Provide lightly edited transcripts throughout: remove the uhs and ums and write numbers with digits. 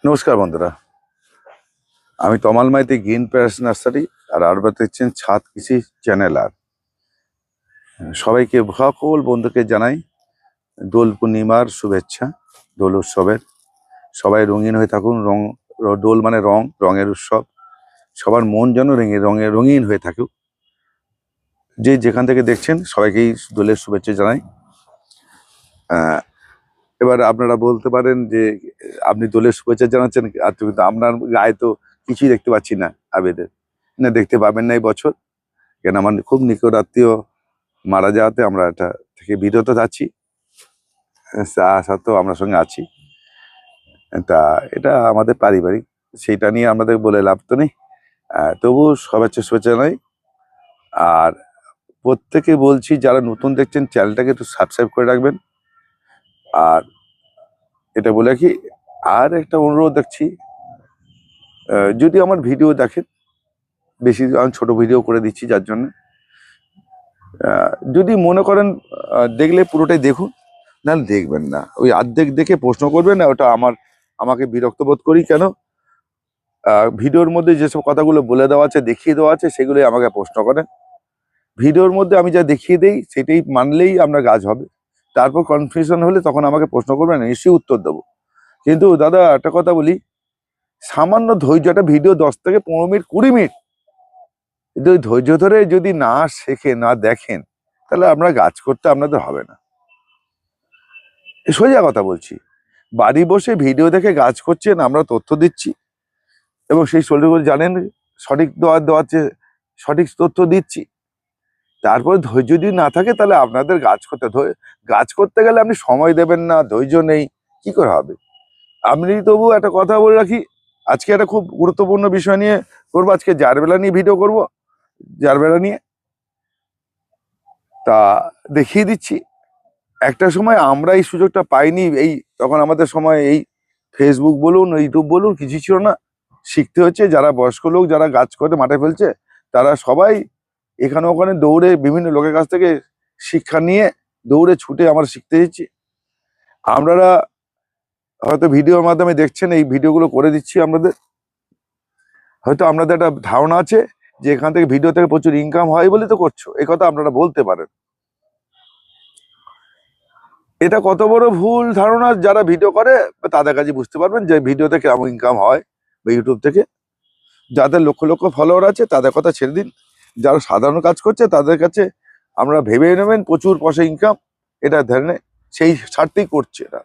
নমস্কার বন্ধুরা, আমি তমাল মাইতি গ্রিন প্যারেস নার্সারি আর আপনারা দেখছেন ছাদ কৃষি চ্যানেল। আর সবাইকে সকল বন্ধুকে জানাই দোল পূর্ণিমার শুভেচ্ছা, দোল উৎসবের। সবাই রঙিন হয়ে থাকুন। দোল মানে রঙের উৎসব। সবার মন যেন রঙিন হয়ে থাকুক। যে যেখান থেকে দেখছেন সবাইকেই দোলের শুভেচ্ছা জানাই। এবার আপনারা বলতে পারেন যে আপনি দোলের শুভেচ্ছা জানাচ্ছেন, আর কিন্তু আপনার গায়ে তো কিছুই দেখতে পাচ্ছি না আবেদের। না, দেখতে পাবেন না এই বছর, কেন আমার খুব নিকট আত্মীয় মারা যাওয়াতে আমরা এটা থেকে বিরত যাচ্ছি। তা সত্ত্বেও আমরা সঙ্গে আছি। তা এটা আমাদের পারিবারিক, সেইটা নিয়ে আমাদের বলে লাভ তো নেই। তবু শুভেচ্ছা নয়। আর প্রত্যেকে বলছি, যারা নতুন দেখছেন চ্যানেলটাকে একটু সাবস্ক্রাইব করে রাখবেন। আর এটা বলে কি, আর একটা অনুরোধ দেখছি, যদি আমার ভিডিও দেখেন, বেশি আমি ছোট ভিডিও করে দিচ্ছি যার জন্য, যদি মনে করেন দেখলে পুরোটাই দেখুন, নাহলে দেখবেন না। ওই অর্ধেক দেখে প্রশ্ন করবেন না, ওটা আমাকে বিরক্ত বোধ করি। কেন, ভিডিওর মধ্যে যেসব কথাগুলো বলে দেওয়া আছে, দেখিয়ে দেওয়া আছে, সেগুলোই আমাকে প্রশ্ন করেন। ভিডিওর মধ্যে আমি যা দেখিয়ে দেই সেটাই মানলেই আপনার কাজ হবে। তারপর কনফিউশন হলে তখন আমাকে প্রশ্ন করবেন, নিশ্চয়ই উত্তর দেবো। কিন্তু দাদা একটা কথা বলি, সামান্য ধৈর্য, একটা ভিডিও 10 থেকে 15 মিনিট 20 মিনিট, কিন্তু ওই ধৈর্য ধরে যদি না শেখেন, না দেখেন, তাহলে আপনার কাজ করতে আপনাদের হবে না। সোজা কথা বলছি। বাড়ি বসে ভিডিও দেখে কাজ করছেন, আমরা তথ্য দিচ্ছি এবং সেই শরীরগুলো জানেন সঠিক দেওয়াচ্ছে, সঠিক তথ্য দিচ্ছি। তারপরে ধৈর্য যদি না থাকে, তাহলে আপনাদের কাজ করতে গেলে আপনি সময় দেবেন না, ধৈর্য নেই, কি করে হবে? আপনি তবু একটা কথা বলে রাখি, আজকে একটা খুব গুরুত্বপূর্ণ বিষয় নিয়ে করবো। আজকে জারবেলা নিয়ে ভিডিও করব, জারবেলা নিয়ে। তা দেখিয়ে দিচ্ছি। একটা সময় আমরা এই সুযোগটা পাইনি, তখন আমাদের সময় এই ফেসবুক বলুন, ইউটিউব বলুন, কিছু ছিল না। শিখতে হচ্ছে, যারা বয়স্ক লোক যারা গাছ করে মাঠে ফেলছে, তারা সবাই এখানে ওখানে দৌড়ে বিভিন্ন লোকের কাছ থেকে শিক্ষা নিয়ে দৌড়ে ছুটে আমরা শিখতে দিচ্ছি। আপনারা হয়তো ভিডিওর মাধ্যমে দেখছেন, এই ভিডিওগুলো করে দিচ্ছি আপনাদের। হয়তো আপনাদের একটা ধারণা আছে যে এখান থেকে ভিডিও থেকে প্রচুর ইনকাম হয় বলে তো করছো, এই কথা আপনারা বলতে পারেন। এটা কত বড় ভুল ধারণা। যারা ভিডিও করে তাদের কাছে বুঝতে পারবেন যে ভিডিওতে কেমন ইনকাম হয়, বা ইউটিউব থেকে। যাদের লক্ষ লক্ষ ফলোয়ার আছে তাদের কথা ছেড়ে দিন, যারা সাধারণ কাজ করছে তাদের কাছে আমরা ভেবে নেবেন প্রচুর পয়সা ইনকাম, এটা ধরে সেই স্বার্থেই করছে এরা।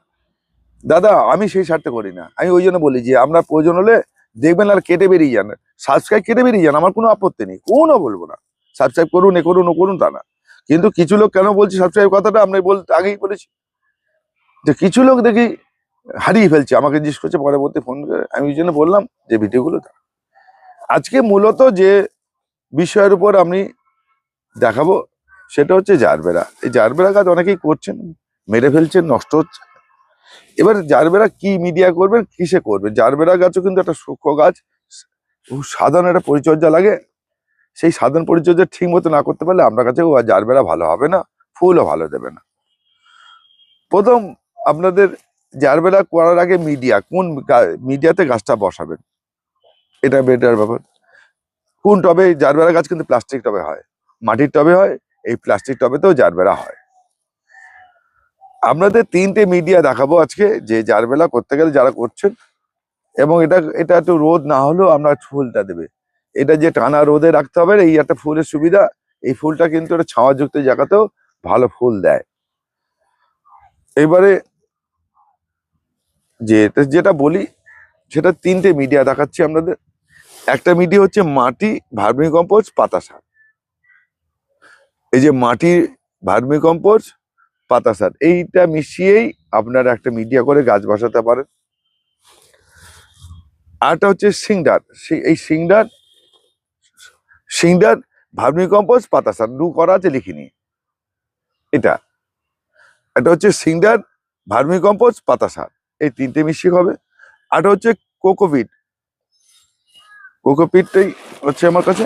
দাদা আমি সেই স্বার্থে করি না। আমি ওই জন্য বলি যে আমরা প্রয়োজন হলে দেখবেন আর কেটে বেরিয়ে যান, সাবস্ক্রাইব কেটে বেরিয়ে যান, আমার কোনো আপত্তি নেই, কোনো বলবো না। সাবস্ক্রাইব করুন, এ করুন, ও করুন, তা না। কিন্তু কিছু লোক কেন বলছি সাবস্ক্রাইব কথাটা, আমি আগেই বলেছি যে কিছু লোক দেখি হারিয়ে ফেলছে, আমাকে জিজ্ঞেস করছে পরবর্তী ফোন করে। আমি ওই জন্য বললাম যে ভিডিওগুলো আজকে মূলত যে বিষয়ের উপর আমি দেখাবো সেটা হচ্ছে জারবেরা। এই জারবেরা গাছ অনেকেই করছেন, মেরে ফেলছেন, নষ্ট হচ্ছে। এবার জারবেরা কি মিডিয়া করবেন, কিসে করবেন? জারবেরা গাছও কিন্তু একটা সূক্ষ্ম গাছ, সাধারণ একটা পরিচর্যা লাগে। সেই সাধারণ পরিচর্যা ঠিক মতো না করতে পারলে আপনার কাছে জারবেরা ভালো হবে না, ফুলও ভালো দেবে না। প্রথম আপনাদের জারবেরা করার আগে কোন মিডিয়াতে গাছটা বসাবেন, এটা বেটার ব্যাপার। কোন টবে? জারবেরা গাছ কিন্তু প্লাস্টিক টবে হয়, মাটির টবে হয়, এই প্লাস্টিক টবেতেও জারবেরা হয়। আপনাদের 3টে মিডিয়া দেখাবো আজকে, যে জারবেরা করতে গেলে যারা করছেন, এবং এটা একটু রোদ না হলেও আপনার ফুলটা দেবে। এটা যে টানা রোদে রাখতে হবে, এই একটা ফুলের সুবিধা। এই ফুলটা কিন্তু একটা ছাওয়াযুক্ত জায়গাতেও ভালো ফুল দেয়। এবারে যেটা বলি সেটা 3টে মিডিয়া দেখাচ্ছি আপনাদের। একটা মিডিয়া হচ্ছে মাটি, ভার্মি কম্পোস্ট, পাতা সার। এই যে মাটি, ভার্মি কম্পোস্ট, পাতা সার, এইটা মিশিয়েই আপনারা একটা মিডিয়া করে গাছ বসাতে পারেন। আরটা হচ্ছে সিংডার। এই সিংডার, ভার্মি কম্পোস্ট, পাতা সার করা আছে, লিখিনি। এটা হচ্ছে সিংডার, ভার্মি কম্পোস্ট, পাতা সার, এই 3টে মিশিয়ে হবে। আরটা হচ্ছে কোকোপিট। কোকোপিটটাই হচ্ছে আমার কাছে।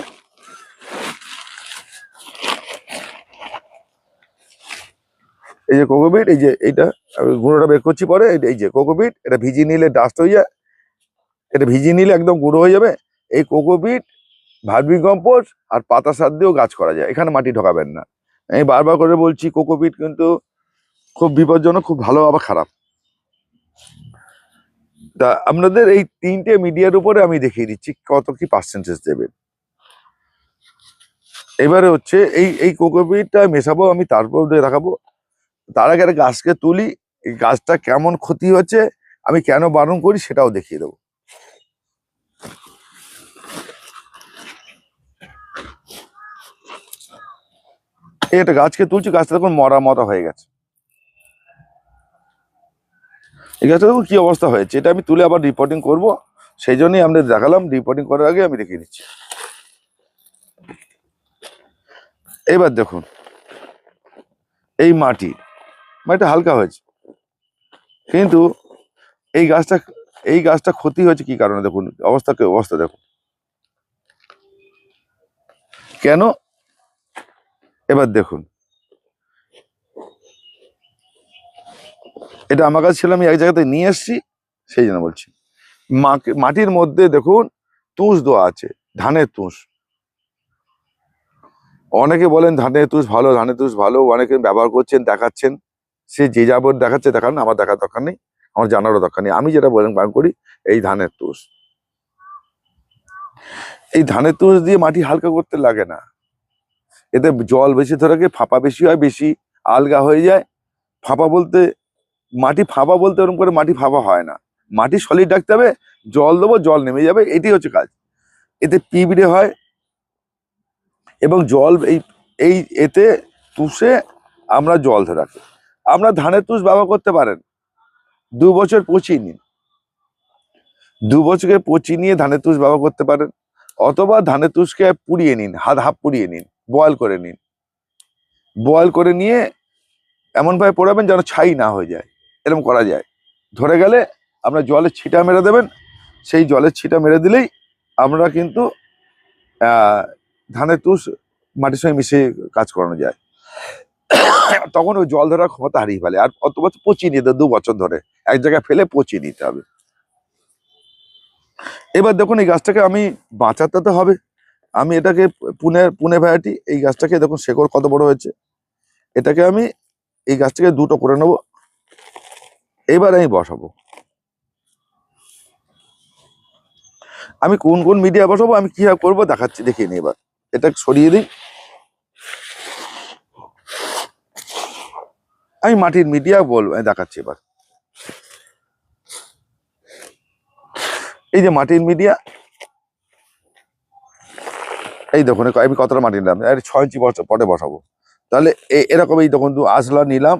এই যে কোকোপিট, এই যে এইটা আমি গুঁড়োটা বের করছি পরে। এই যে কোকোপিট, এটা ভিজিয়ে নিলে ডাস্ট হয়ে যায়, এটা ভিজিয়ে নিলে একদম গুঁড়ো হয়ে যাবে। এই কোকোপিট, ভার্মি কম্পোস্ট আর পাতা সার দিয়েও গাছ করা যায়, এখানে মাটি ঢোকাবেন না। আমি বারবার করে বলছি কোকোপিট কিন্তু খুব বিপজ্জনক, খুব ভালো আবার খারাপ। তা আপনাদের এই 3টে মিডিয়ার উপরে আমি দেখিয়ে দিচ্ছি কত কি পার্সেন্টেজ দেবেন। এবারে হচ্ছে এই কোকোপিটটা মেশাবো আমি, তারপর দেখাবো। তার আগে একটা গাছকে তুলি, এই গাছটা কেমন ক্ষতি হচ্ছে, আমি কেন বারণ করি সেটাও দেখিয়ে দেবো। এই একটা গাছকে তুলছি, গাছটা দেখুন মরা মরা হয়ে গেছে। এই গাছটা দেখুন কি অবস্থা হয়েছে, এটা আমি তুলে আবার রিপোর্টিং করব, সেই জন্যই আমরা দেখালাম। রিপোর্টিং করার আগে আমি দেখিয়ে দিচ্ছি। এবার দেখুন এই মাটিটা হালকা হয়েছে, কিন্তু এই গাছটা ক্ষতি হয়েছে কি কারণে দেখুন, অবস্থা দেখুন কেন। এবার দেখুন, এটা আমার কাছে ছিল, আমি এক জায়গাতে নিয়ে এসেছি, সেই জন্য বলছি। মাটির মধ্যে দেখুন তুষ দেওয়া আছে, ধানের তুষ। অনেকে বলেন ধানের তুষ ভালো, ধানের তুষ ভালো, অনেকে ব্যবহার করছেন, দেখাচ্ছেন। সে যে যাবর দেখাচ্ছে দেখান, আমার দেখার দরকার নেই, আমার জানারও দরকার নেই। আমি যেটা বলেন ব্যবহার করি, এই ধানের তুষ। এই ধানের তুষ দিয়ে মাটি হালকা করতে লাগে না, এতে জল বেশি ধরে, ফাঁপা বেশি হয়, বেশি আলগা হয়ে যায়। ফাঁপা বলতে ওরকম করে মাটি ফাঁপা হয় না, মাটি সলিড রাখতে হবে, জল দেবো, জল নেমে যাবে, এটি হচ্ছে কাজ। এতে পিঁপড়ে হয় এবং জল এই এতে তুষে আমরা জল ধরে রাখি। আমরা ধানের তুষ ব্যবহার করতে পারেন, 2 বছর পচিয়ে নিন, 2 বছরকে পচিয়ে নিয়ে ধানের তুষ ব্যবহার করতে পারেন। অথবা ধানের তুষকে পুড়িয়ে নিন, হাফ পুড়িয়ে নিন, বয়েল করে নিন। বয়েল করে নিয়ে এমন ভাবে পোড়াবেন যেন ছাই না হয়ে যায়, এরকম করা যায়। ধরে গেলে আপনার জলের ছিটা মেরে দেবেন, সেই জলের ছিটা মেরে দিলেই আমরা কিন্তু ধানের তুষ মাটির সঙ্গে মিশিয়ে কাজ করানো যায়। তখন ওই জল ধরার ক্ষমতা হারিয়ে ফেলে। আর অত বছর পচিয়ে নিতে 2 বছর ধরে এক জায়গায় ফেলে পচিয়ে নিতে হবে। এবার দেখুন এই গাছটাকে আমি বাঁচাতে তো হবে, আমি এটাকে পুনে ভ্যারাইটি, এই গাছটাকে দেখুন শেকড় কত বড় হয়েছে। এটাকে আমি এই গাছটাকে 2টো করে নেবো, এবার আমি বসাবো। আমি কোন কোন মিডিয়া বসাবো, আমি কিভাবে করবো দেখাচ্ছি, দেখিয়ে নিই। এবার এটা সরিয়ে দিই, আমি মাটির মিডিয়া বলবো, দেখাচ্ছি। এবার এই যে মাটির মিডিয়া, এই দেখুন আমি কতটা মাটি নিলাম, 6 ইঞ্চি পটে বসাবো। তাহলে এরকম এই দেখুন আসলা নিলাম,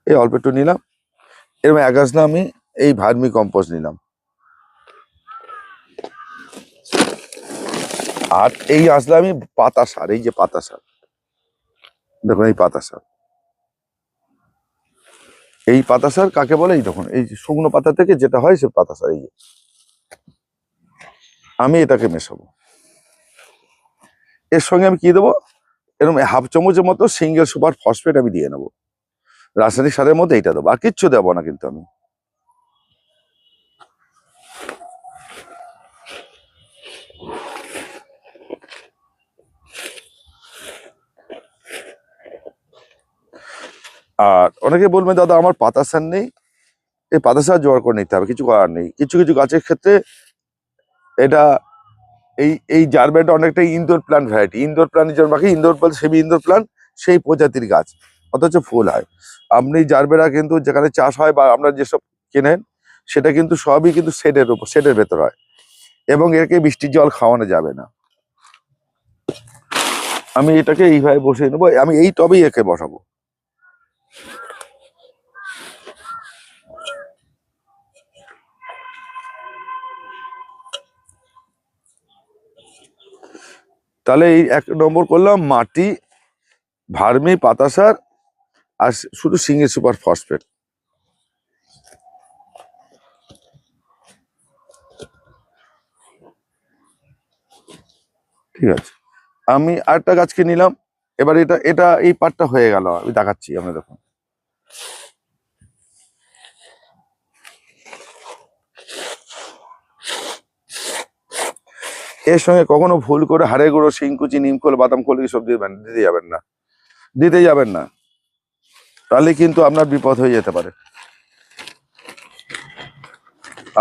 এই অল্প একটু নিলাম, এরকম 1 আসলা আমি এই ভার্মি কম্পোস্ট নিলাম, আর এই আসলে আমি পাতা সার, এই যে পাতা সার দেখুন, এই পাতা সার, এই পাতা সার কাকে বলে, এই দেখুন এই শুকনো পাতা থেকে যেটা হয় সে পাতা সার। এই যে আমি এটাকে মেশাবো, এর সঙ্গে আমি কি দেবো, এরকম 1/2 চামচের মতো সিঙ্গেল সুপার ফসফেট আমি দিয়ে নেবো। রাসায়নিক সারের মধ্যে এইটা দেবো, আর কিচ্ছু দেবো না কিন্তু আমি। আর অনেকে বলবে দাদা আমার পাতা সার নেই, এই পাতা সার জোগাড় করে নিতে হবে, কিছু করার নেই। কিছু কিছু গাছের ক্ষেত্রে এটা এই জারবেটা অনেকটা indoor plant variety, indoor plant যেমন বাকি indoor plant, semi indoor plant, সেই প্রজাতির গাছ, অথচ ফুল হয়। আপনি জারবেরা কিন্তু যেখানে চাষ হয় বা আমরা যেসব কেনেন, সেটা কিন্তু সবই কিন্তু শেডের ভেতর হয়, এবং একে বৃষ্টির জল খাওয়ানো যাবে না। আমি এটাকে এইভাবে বসিয়ে নেবো, আমি এই টবেই একে বসাবো। তাহলে এই 1 নম্বর করলাম মাটি, ভার্মি, পাতা সার, আর শুধু সিঙ্গেল সুপার ফসফেট। ঠিক আছে, আমি আরেকটা গাছকে নিলাম। এবার এটা এই পার্টটা হয়ে গেল, আমি দেখাচ্ছি। আমরা দেখুন এর সঙ্গে কখনো ভুল করে হাড়ের গুঁড়ো, শিংকুচি, নিমখোল, বাদাম খোল এসব দিতে যাবেন না, দিতে যাবেন না, তাহলে কিন্তু আপনার বিপদ হয়ে যেতে পারে।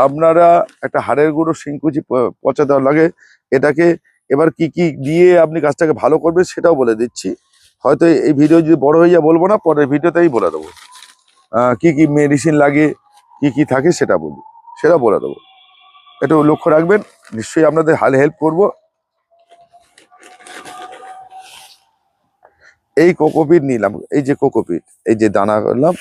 আপনারা একটা হাড়ের গুঁড়ো, শিংকুচি পচা দেওয়ার লাগে এটাকে। এবার কি কি দিয়ে আপনি কাজটাকে ভালো করবেন সেটাও বলে দিচ্ছি। হয়তো এই ভিডিও যদি বড় হয়ে যায় বলবো না, পরের ভিডিওতেই বলে দেবো। কি কি মেডিসিন লাগে, কি কি থাকে সেটা বলে দেবো। একটু লক্ষ্য রাখবেন, নিশ্চয়ই আপনাদের হেল্প করব। এই কোকোপিট নিলাম, এই যে কোকোপিট, এই যে দানা করলাম,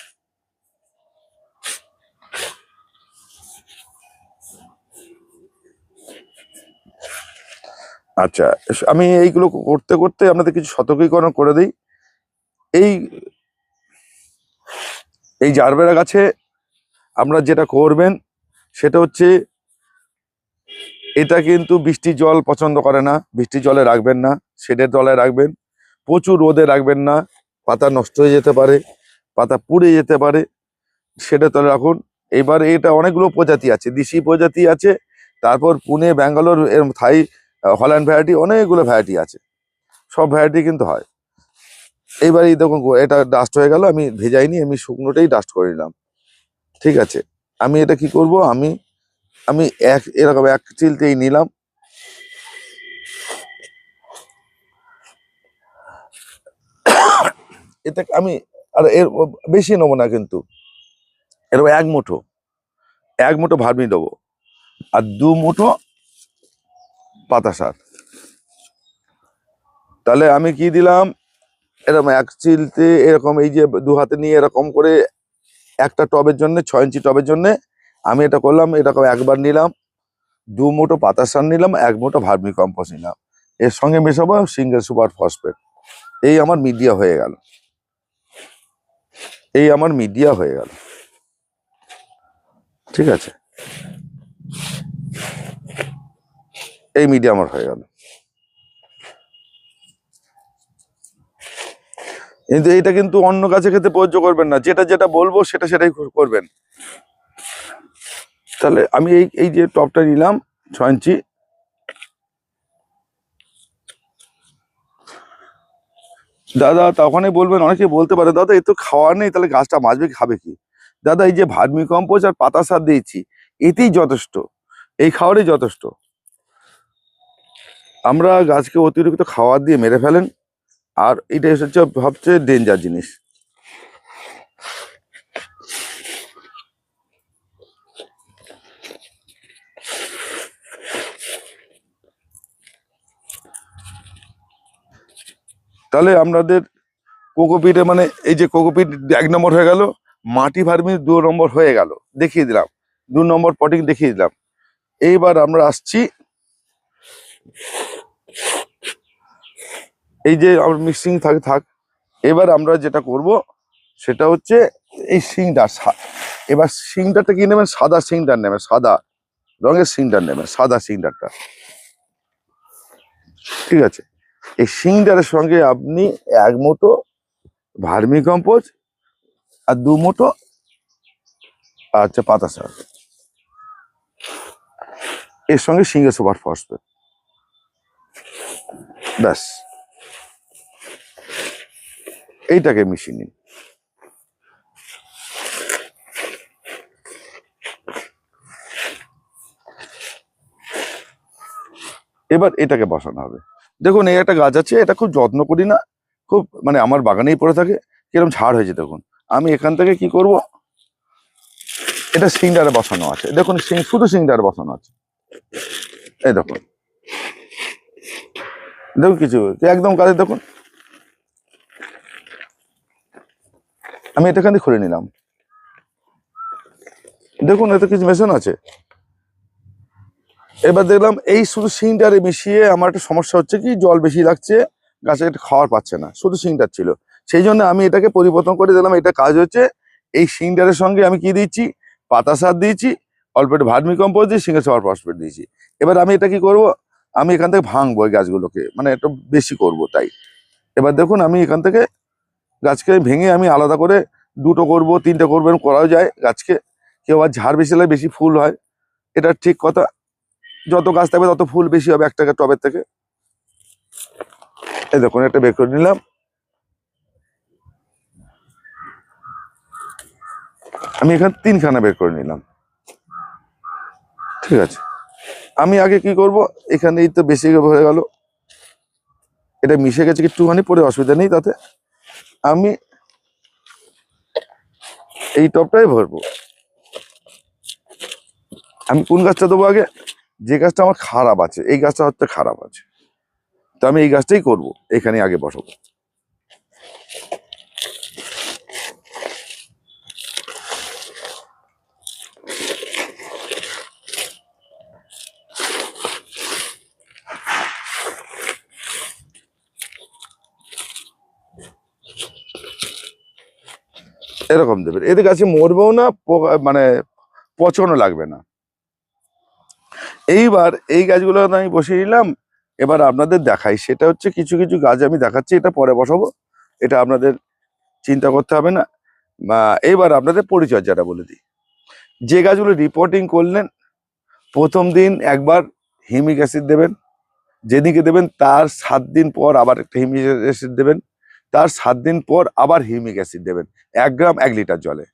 আচ্ছা। আমি এইগুলো করতে করতে আপনাদের কিছু সতর্কীকরণ করে দিই। এই এই জারবেরা গাছে আপনারা যেটা করবেন সেটা হচ্ছে, এটা কিন্তু বৃষ্টির জল পছন্দ করে না, বৃষ্টির জলে রাখবেন না, শেডের তলায় রাখবেন, প্রচুর রোদে রাখবেন না, পাতা নষ্ট হয়ে যেতে পারে, পাতা পুড়ে যেতে পারে, শেডের তলায় রাখুন। এবার এটা অনেকগুলো প্রজাতি আছে, দেশি প্রজাতি আছে, তারপর পুনে, ব্যাঙ্গালোর এর থাই, হল্যান্ড ভ্যারাইটি, অনেকগুলো ভ্যারাইটি আছে, সব ভ্যারাইটি কিন্তু হয়। এইবার এই দেখুন এটা ডাস্ট হয়ে গেল, আমি ভেজাইনি, আমি শুকনোটাই ডাস্ট করে নিলাম। ঠিক আছে, আমি এটা কি করব, আমি আমি এরকম এক চিলতেই নিলাম। এটা আমি আর এর বেশি নেবো না, কিন্তু এরকম এক মুঠো ভার্মি দেবো, আর 2 মুঠো পাতা সার। তাহলে আমি কি দিলাম, এরকম এক চিলতে এরকম, এই যে 2 হাতে নিয়ে এরকম করে একটা টবের জন্য, 6 ইঞ্চি টবের জন্য আমি এটা করলাম। এরকম একবার নিলাম, 2 মুঠো পাতা সার নিলাম, 1 মুঠো ভার্মি কম্পোস্ট নিলাম, এর সঙ্গে মেশাবো সিঙ্গেল সুপার ফসফেট। এই আমার মিডিয়া হয়ে গেল, ঠিক আছে, এই মিডিয়া আমার হয়ে গেল। কিন্তু এটা কিন্তু অন্য গাছের ক্ষেত্রে প্রযোজ্য করবেন না, যেটা যেটা বলবো সেটাই করবেন। তাহলে আমি এই যে টপটা নিলাম 6 ইঞ্চি, দাদা তখনই বলবেন, অনেকে বলতে পারে দাদা এ তো খাওয়ার নেই, তাহলে গাছটা বাঁচবে, খাবে কি? দাদা এই যে ভার্মি কম্পোস্ট আর পাতা সার দিয়েছি, এতেই যথেষ্ট, এই খাওয়ারই যথেষ্ট। আমরা গাছকে অতিরিক্ত খাবার দিয়ে মেরে ফেলেন, আর এটা হচ্ছে সবচেয়ে ডেঞ্জার জিনিস। তাহলে আপনাদের কোকোপিটে মানে এই যে কোকোপিট 1 নম্বর হয়ে গেল, মাটি ভার্মি 2 নম্বর হয়ে গেল, দেখিয়ে দিলাম, 2 নম্বর পটিং দেখিয়ে দিলাম। এইবার আমরা আসছি, এই যে আমার মিক্সিং থাক। এবার আমরা যেটা করব সেটা হচ্ছে এই শিংটা, এবার শিংটারটা কি নেবেন, সাদা শিংটার নেবেন, সাদা রঙের শিংটার নেবেন, সাদা শিংটারটা। ঠিক আছে, এই শিংটারের সঙ্গে আপনি 1 মুঠো ভার্মি কম্পোস্ট আর 2 মুঠো আচ্ছা পাতা সার, এর সঙ্গে সিঙ্গেল সুপার ফসফেট, ব্যাস এইটাকে মিশিয়ে নিন। এবার এটাকে বসানো হবে। দেখুন এই একটা গাছ আছে, এটা খুব যত্ন করি না, খুব মানে আমার বাগানেই পড়ে থাকে, কিরকম ঝাড় হয়েছে দেখুন। আমি এখান থেকে কি করব, এটা সিংডারে বসানো আছে, দেখুন শুধু সিংডারে বসানো আছে, এই দেখুন, দেখুন কিছু একদম কাজে, দেখুন আমি এটা এখানে খুলে নিলাম, দেখুন এতে কিছু মেশানো আছে। এবার দেখলাম এই শুধু সিংটারে মিশিয়ে আমার একটা সমস্যা হচ্ছে কি, জল বেশি লাগছে, গাছে এটা খাওয়ার পাচ্ছে না, শুধু সিংটার ছিল, সেই জন্য আমি এটাকে পরিবর্তন করে দিলাম। এটা কাজ হচ্ছে, এই সিংটারের সঙ্গে আমি কি দিয়েছি, পাতা সার দিয়েছি, অল্প একটু ভার্মি কম্পোস্ট দিয়ে সিঙ্গেল সুপার ফসফেট দিয়েছি। এবার আমি এটা কি করব, আমি এখান থেকে ভাঙবো এই গাছগুলোকে, মানে একটু বেশি করব তাই। এবার দেখুন আমি এখান থেকে গাছকে ভেঙে আমি আলাদা করে 2টো করব, 3টে করবেন, করাও যায় গাছকে, কেউ আবার ঝাড় বেশি হলে বেশি ফুল হয়, এটা ঠিক কথা। যত গাছ থাকবে তত ফুল বেশি হবে একটা টবের থেকে। এই দেখুন একটা বের করে নিলাম, আমি এখানে 3খানা বের করে নিলাম। ঠিক আছে, আমি আগে কি করব, এখানে এই তো বেশি হয়ে গেল, এটা মিশে গেছে একটুখানি, পরে অসুবিধা নেই তাতে। আমি এই টবটাই ভরবো। আমি কোন গাছটা দেবো আগে, যে গাছটা আমার খারাপ আছে, এই গাছটা হচ্ছে খারাপ আছে, তো আমি এই গাছটাই করব, এখানে আগে বসাবো। এরকম দেবেন, এতে গাছে মরবেও না, মানে পচনও লাগবে না। এইবার এই গাছগুলো আমি বসিয়ে নিলাম। এবার আপনাদের দেখাই, সেটা হচ্ছে কিছু কিছু গাছ আমি দেখাচ্ছি, এটা পরে বসাবো, এটা আপনাদের চিন্তা করতে হবে না। এইবার আপনাদের পরিচর্যাটা বলে দিই। যে গাছগুলো রিপোর্টিং করলেন, প্রথম দিন একবার হিউমিক অ্যাসিড দেবেন, যেদিকে দেবেন তার 7 দিন পর আবার একটা হিউমিক অ্যাসিড দেবেন, তার 7 দিন পর আবার হিউমিক অ্যাসিড দেবেন 1 গ্রাম 1 লিটার জলে।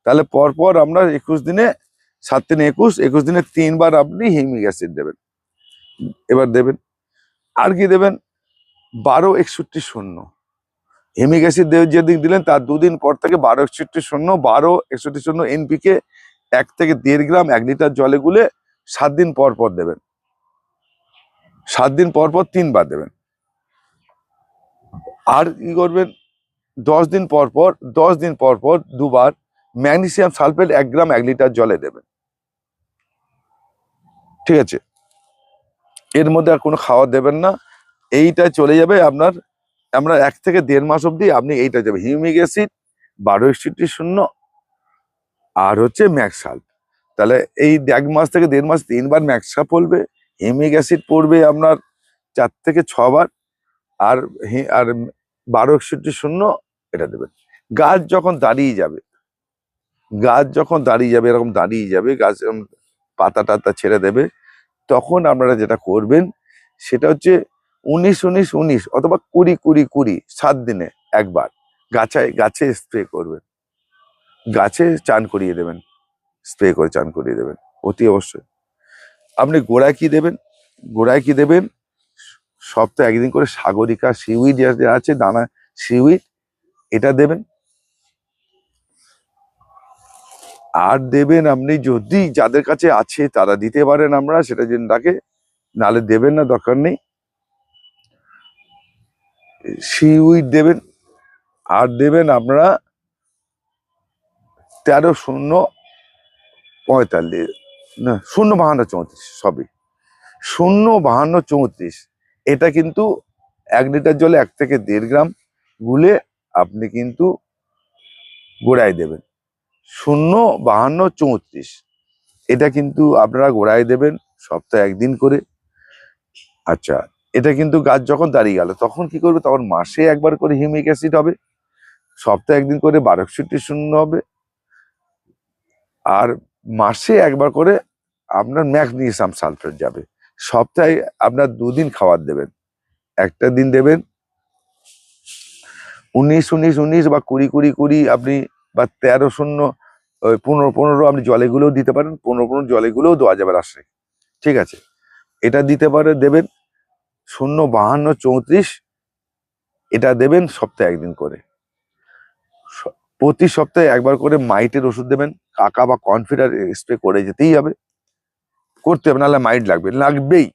তাহলে পরপর আমরা 21 দিনে, 7 দিনে 21, 21 দিনে 3 বার আপনি হিউমিক অ্যাসিড দেবেন। এবার দেবেন আর কি দেবেন, 12-61-0 হিউমিক অ্যাসিড যেদিন দিলেন তার 2 দিন পর থেকে 12-61-0, 12-61-0 এনপিকে 1 থেকে 1.5 গ্রাম 1 লিটার জলে গুলে 7 দিন পর পর দেবেন। 7 দিন পর পর 3 বার দেবেন। আর কি করবেন, 10 দিন পর পর 10 দিন পর পর 2 বার ম্যাগনেসিয়াম সালফেট 1 গ্রাম 1 লিটার জলে দেবেন। ঠিক আছে, এর মধ্যে আর কোনো খাবার দেবেন না, এইটা চলে যাবে আপনার। আমরা 1 থেকে 1.5 মাস অবধি আপনি এইটা যাবে, হিউমিক অ্যাসিড 12-61-0 আর হচ্ছে ম্যাক্সাল্প। তাহলে এই 1 মাস থেকে 1.5 মাস 3 বার ম্যাক্সা পড়বে, হিউমিক অ্যাসিড পড়বে আপনার 4 থেকে 6 বার, আর আর 12-61-0 এটা দেবেন। গাছ যখন দাঁড়িয়ে যাবে, গাছ যখন দাঁড়িয়ে যাবে, এরকম দাঁড়িয়ে যাবে গাছ, পাতা টাতা ছেড়ে দেবে, তখন আপনারা যেটা করবেন সেটা হচ্ছে 19-19-19 অথবা 20-20-20 7 দিনে একবার গাছে স্প্রে করবেন, গাছে চান করিয়ে দেবেন, স্প্রে করে চান করিয়ে দেবেন অতি অবশ্যই। আপনি গোড়ায় কি দেবেন, গোড়ায় কি দেবেন, সপ্তাহে 1 দিন করে সাগরিকা সিউইড যে আছে দানা সিউইড, এটা দেবেন। আর দেবেন আপনি যদি যাদের কাছে আছে তারা দিতে পারেন, আমরা সেটা যদি ডাকে, নালে দেবেন না, দরকার নেই। সিউইড দেবেন। আর দেবেন আপনারা 13-0-45 না 0-52-34, সবই 0-52-34। এটা কিন্তু 1 লিটার জলে 1 থেকে 1.5 গ্রাম গুলে আপনি কিন্তু গোড়ায় দেবেন। 0-52-34 এটা কিন্তু আপনারা গোড়ায় দেবেন সপ্তাহে 1 দিন করে। আচ্ছা, এটা কিন্তু গাছ যখন দাঁড়িয়ে গেল তখন কি করবে, তখন মাসে একবার করে হিউমিক অ্যাসিড হবে, সপ্তাহে 1 দিন করে 12-61-0 হবে, আর মাসে একবার করে আপনার ম্যাগনেসিয়াম সালফেট যাবে। সপ্তাহে আপনার 2 দিন খাবার দেবেন, একটা দিন দেবেন 19-19-19 বা 20-20-20 আপনি, বা 13-0-15-15 আপনি জলেগুলোও দিতে পারেন, 15-15 জলেগুলোও দেওয়া যাবে রাসায়নিক। ঠিক আছে, এটা দিতে পারে দেবেন 0-52-34 এটা দেবেন সপ্তাহে 1 দিন করে। প্রতি সপ্তাহে একবার করে মাইটের ওষুধ দেবেন, কাকা বা কনফিডার স্প্রে করে যেতেই হবে, করতে হবে, নাহলে মাইট লাগবেই,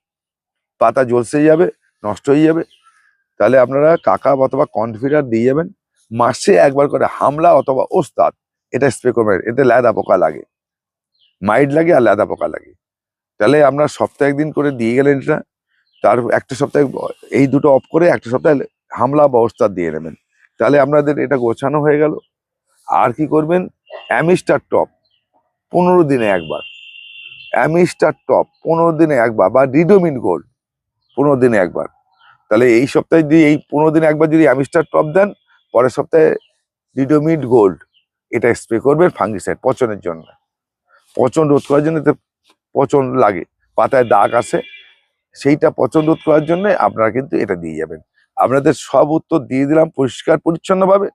পাতা ঝলসে যাবে, নষ্ট হয়ে যাবে। তাহলে আপনারা কাকা অথবা কনফিডার দিয়ে যাবেন, মাসে একবার করে হামলা অথবা ওস্তাদ এটা স্প্রে করবেন। এতে লেদা পোকা লাগে, মাইট লাগে আর লেদা পোকা লাগে। তাহলে আপনার সপ্তাহে 1 দিন করে দিয়ে গেলেন এটা, তার একটা সপ্তাহে এই দুটো অফ করে একটা সপ্তাহে হামলা বা ওস্তাদ দিয়ে নেবেন, তাহলে আপনাদের এটা গোছানো হয়ে গেল। আর কি করবেন, অ্যামিস্টার টপ 15 দিনে একবার, অ্যামিস্টার টপ 15 দিনে একবার, বা রিডোমিন গোল্ড 15 দিনে একবার। তাহলে এই সপ্তাহে যদি এই 15 দিনে একবার যদি অ্যামিস্টার টপ দেন, পরের সপ্তাহে রিডোমিন গোল্ড এটা স্প্রে করবেন ফাঙ্গিসাইড, পচনের জন্য, পচন রোধ করার জন্য। পচন লাগে পাতায় দাগ আসে, সেইটা পছন্দ করার জন্য আপনারা কিন্তু এটা দিয়ে যাবেন। আপনাদের সব উত্তর দিয়ে দিলাম পরিষ্কার পরিচ্ছন্নভাবে।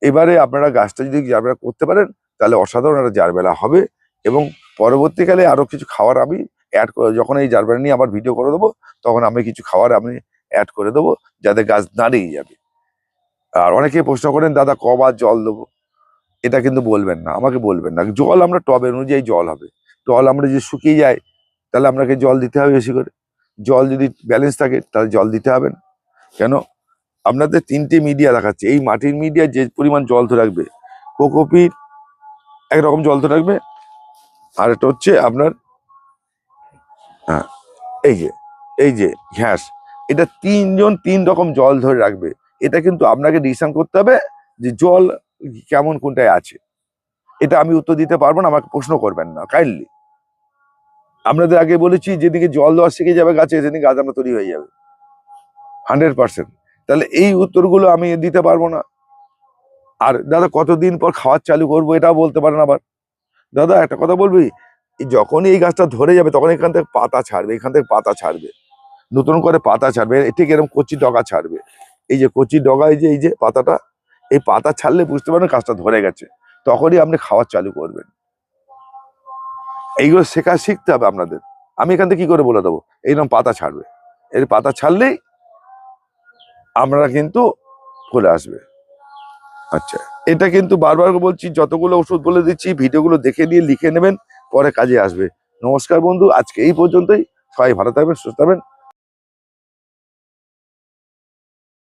এবারে আপনারা গাছটা যদি জারবেলা করতে পারেন তাহলে অসাধারণ একটা জারবেলা হবে। এবং পরবর্তীকালে আরো কিছু খাবার আমি অ্যাড করে, যখন এই জারবেলা নিয়ে আবার ভিডিও করে দেবো তখন আমি কিছু খাবার আমি অ্যাড করে দেবো যাতে গাছ দাঁড়িয়ে যাবে। আর অনেকে প্রশ্ন করেন দাদা কবার জল দেবো, এটা কিন্তু বলবেন না, আমাকে বলবেন না। জল আমরা টবের অনুযায়ী জল হবে। জল আমরা যদি শুকিয়ে যায় তাহলে আপনাকে জল দিতে হবে বেশি করে, জল যদি ব্যালেন্স থাকে তাহলে জল দিতে হবে না। কেন, আপনাদের 3টে মিডিয়া দেখাচ্ছে। এই মাটির মিডিয়া যে পরিমাণ জল ধরে রাখবে, কোকোপিট একরকম জল ধরে রাখবে, আর এটা হচ্ছে আপনার হ্যাঁ এই যে ঘ্যাস, এটা 3 রকম জল ধরে রাখবে। এটা কিন্তু আপনাকে ডিসাইড করতে হবে যে জল কেমন কোনটায় আছে। এটা আমি উত্তর দিতে পারবো না, আমাকে প্রশ্ন করবেন না কাইন্ডলি। আপনাদের আগে বলেছি যেদিকে জল দেওয়া শিখে যাবে গাছে, সেদিকে গাছ আমরা তৈরি হয়ে যাবে 100%। তাহলে এই উত্তরগুলো আমি দিতে পারবো না। আর দাদা কতদিন পর খাওয়ার চালু করবো এটাও বলতে পারেন আবার। দাদা একটা কথা বলবি, যখনই এই গাছটা ধরে যাবে তখন এখান থেকে পাতা ছাড়বে, এখান থেকে পাতা ছাড়বে, নতুন করে পাতা ছাড়বে, ঠিক এরকম কচি ডগা ছাড়বে। এই যে কচি ডগা, এই যে পাতাটা, এই পাতা ছাড়লে বুঝতে পারবেন গাছটা ধরে গেছে, তখনই আপনি খাওয়ার চালু করবেন। এইগুলো শিখতে হবে আপনাদের। আমি এখান থেকে কি করে বলে দেবো এইরকম পাতা ছাড়বে, এই পাতা ছাড়লেই আপনারা কিন্তু চলে আসবে। আচ্ছা, এটা কিন্তু বারবার বলছি, যতগুলো ওষুধ বলে দিচ্ছি ভিডিওগুলো দেখে নিয়ে লিখে নেবেন, পরে কাজে আসবে। নমস্কার বন্ধু, আজকে এই পর্যন্তই। সবাই ভালো থাকবেন, সুস্থ থাকবেন।